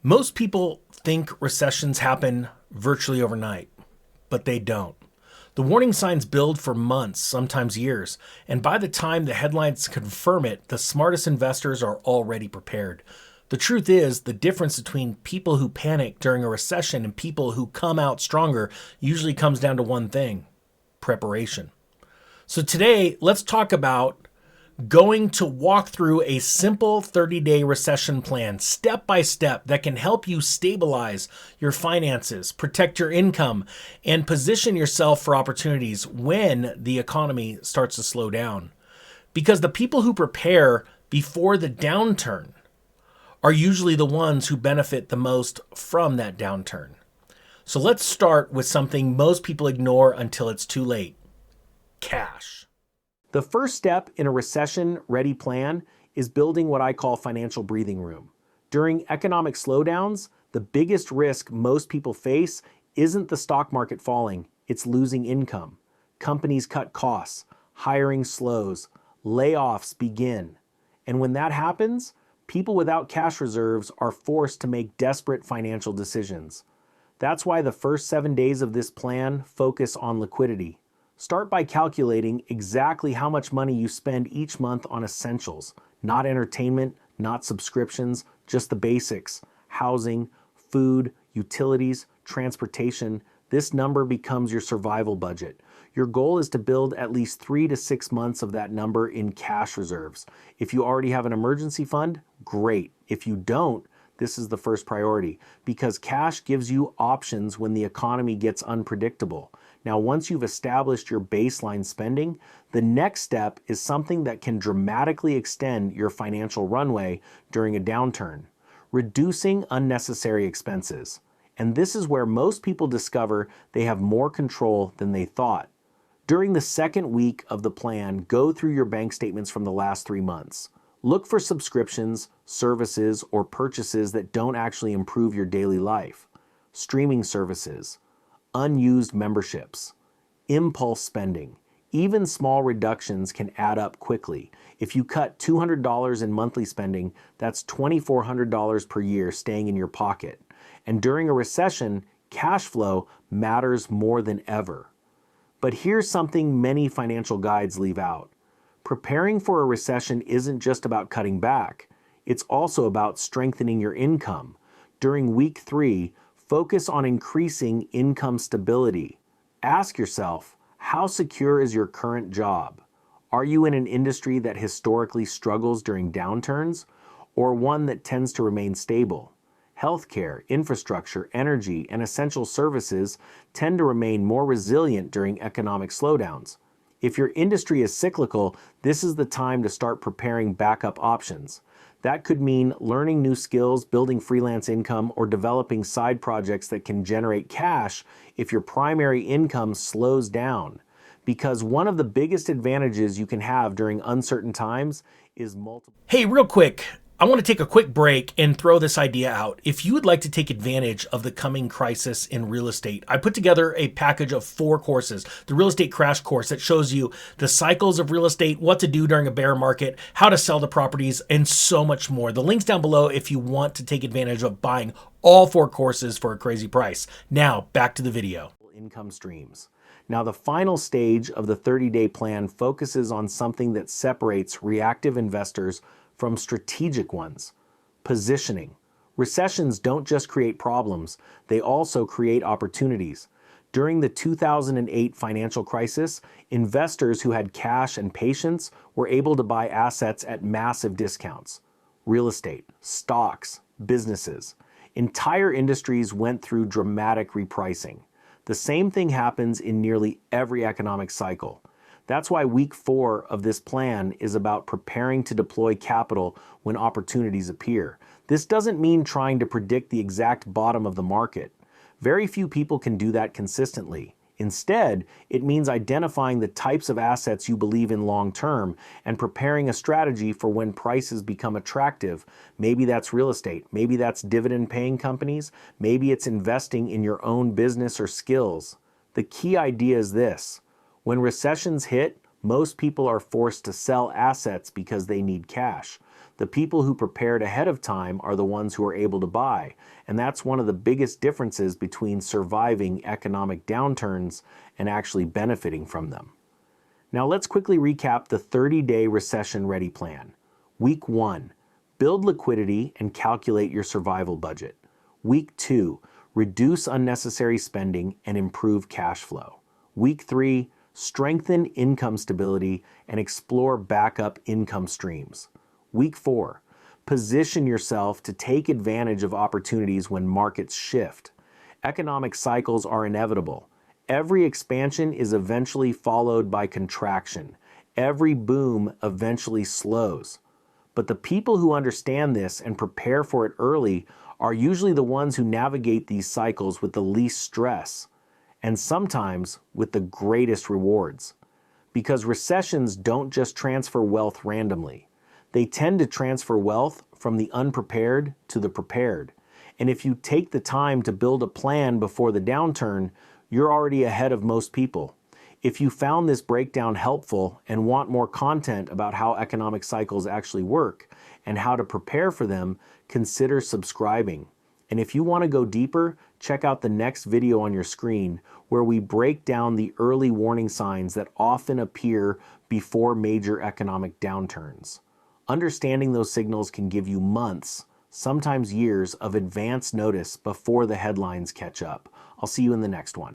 Most people think recessions happen virtually overnight, but they don't. The warning signs build for months, sometimes years, and by the time the headlines confirm it, the smartest investors are already prepared. The truth is, the difference between people who panic during a recession and people who come out stronger usually comes down to one thing: preparation. So today, let's talk about going to walk through a simple 30-day recession plan, step by step, that can help you stabilize your finances, protect your income, and position yourself for opportunities when the economy starts to slow down. Because the people who prepare before the downturn are usually the ones who benefit the most from that downturn. So let's start with something most people ignore until it's too late: cash. The first step in a recession-ready plan is building what I call financial breathing room. During economic slowdowns, the biggest risk most people face isn't the stock market falling, it's losing income. Companies cut costs, hiring slows, layoffs begin. And when that happens, people without cash reserves are forced to make desperate financial decisions. That's why the first 7 days of this plan focus on liquidity. Start by calculating exactly how much money you spend each month on essentials, not entertainment, not subscriptions, just the basics: housing, food, utilities, transportation. This number becomes your survival budget. Your goal is to build at least 3 to 6 months of that number in cash reserves. If you already have an emergency fund, great. If you don't, this is the first priority, because cash gives you options when the economy gets unpredictable. Now, once you've established your baseline spending, the next step is something that can dramatically extend your financial runway during a downturn: reducing unnecessary expenses. And this is where most people discover they have more control than they thought. During the second week of the plan, go through your bank statements from the last 3 months. Look for subscriptions, services, or purchases that don't actually improve your daily life: streaming services, unused memberships, impulse spending. Even small reductions can add up quickly. If you cut $200 in monthly spending, that's $2,400 per year staying in your pocket. And during a recession, cash flow matters more than ever. But here's something many financial guides leave out. Preparing for a recession isn't just about cutting back. It's also about strengthening your income. During week 3, focus on increasing income stability. Ask yourself, how secure is your current job? Are you in an industry that historically struggles during downturns, or one that tends to remain stable? Healthcare, infrastructure, energy, and essential services tend to remain more resilient during economic slowdowns. If your industry is cyclical, this is the time to start preparing backup options. That could mean learning new skills, building freelance income, or developing side projects that can generate cash if your primary income slows down. Because one of the biggest advantages you can have during uncertain times is multiple. Hey, real quick, I want to take a quick break and throw this idea out. If you would like to take advantage of the coming crisis in real estate, I put together a package of 4 courses. The Real Estate Crash Course that shows you the cycles of real estate, what to do during a bear market, how to sell the properties, and so much more. The link's down below if you want to take advantage of buying all 4 courses for a crazy price. Now, back to the video. Income streams. Now, the final stage of the 30-day plan focuses on something that separates reactive investors from strategic ones: positioning. Recessions don't just create problems, they also create opportunities. During the 2008 financial crisis, investors who had cash and patience were able to buy assets at massive discounts: real estate, stocks, businesses. Entire industries went through dramatic repricing. The same thing happens in nearly every economic cycle. That's why week 4 of this plan is about preparing to deploy capital when opportunities appear. This doesn't mean trying to predict the exact bottom of the market. Very few people can do that consistently. Instead, it means identifying the types of assets you believe in long term and preparing a strategy for when prices become attractive. Maybe that's real estate, maybe that's dividend-paying companies, maybe it's investing in your own business or skills. The key idea is this: when recessions hit, most people are forced to sell assets because they need cash. The people who prepared ahead of time are the ones who are able to buy, and that's one of the biggest differences between surviving economic downturns and actually benefiting from them. Now let's quickly recap the 30-day recession-ready plan. Week 1, build liquidity and calculate your survival budget. Week 2, reduce unnecessary spending and improve cash flow. Week 3, strengthen income stability and explore backup income streams. Week 4, position yourself to take advantage of opportunities when markets shift. Economic cycles are inevitable. Every expansion is eventually followed by contraction. Every boom eventually slows. But the people who understand this and prepare for it early are usually the ones who navigate these cycles with the least stress, and sometimes with the greatest rewards. Because recessions don't just transfer wealth randomly. They tend to transfer wealth from the unprepared to the prepared. And if you take the time to build a plan before the downturn, you're already ahead of most people. If you found this breakdown helpful and want more content about how economic cycles actually work and how to prepare for them, consider subscribing. And if you want to go deeper, check out the next video on your screen where we break down the early warning signs that often appear before major economic downturns. Understanding those signals can give you months, sometimes years, of advance notice before the headlines catch up. I'll see you in the next one.